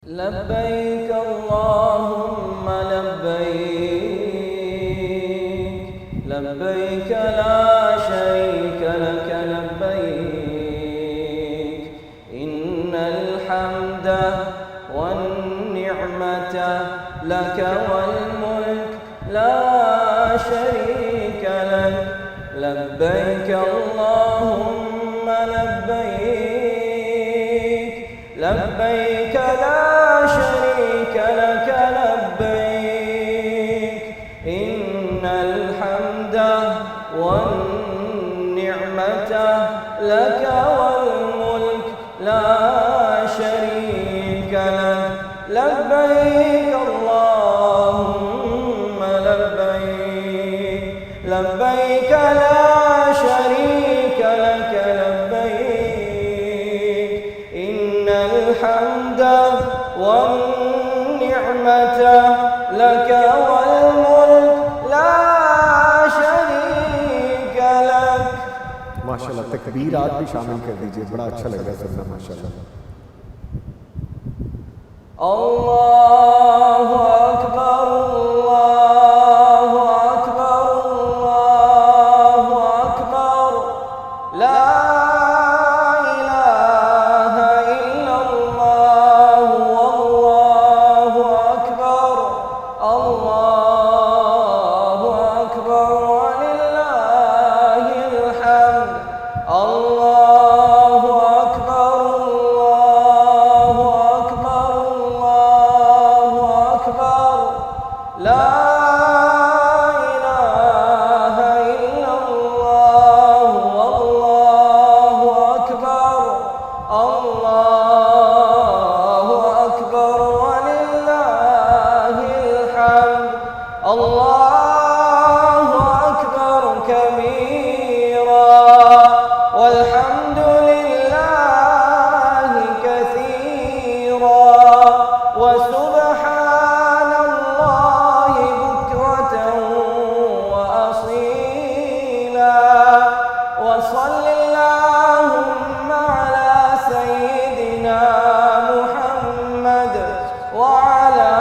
لبيك اللهم لبيك لبيك لا شريك لك لبيك إن الحمد والنعمة لك والملك لا شريك لك لبيك اللهم لبيك لبيك لا شريك لك لبيك إن الحمد والنعمة لك والملك لا شريك لك لبيك اللهم لبيك لبيك لا شريك لك لبيك إن الحمد والنعمة لك والملك لا شريك لك. माशाल्लाह तकबीर आप भी शामिल कर दीजिए, बड़ा अच्छा लगा सुनना माशाल्लाह. अल्लाहु अकबर अल्लाहु अकबर अल्लाहु अकबर ला इलाहा इल्लल्लाह वल्लाहु अकबर अल्लाहु अकबर वलिल्लाहिल हम्द. अल्लाहु अकबर अल्लाहु अकबर अल्लाहु अकबर ला इलाहा इल्लल्लाह वल्लाहु अकबर अल्लाहु अकबर वलिल्लाहिल हम्द. अल्लाहु अकबर कबीरा والحمد لله كثيرا وسبحان الله بكرة وأصيلا. وصل اللهم على سيدنا محمد وعلى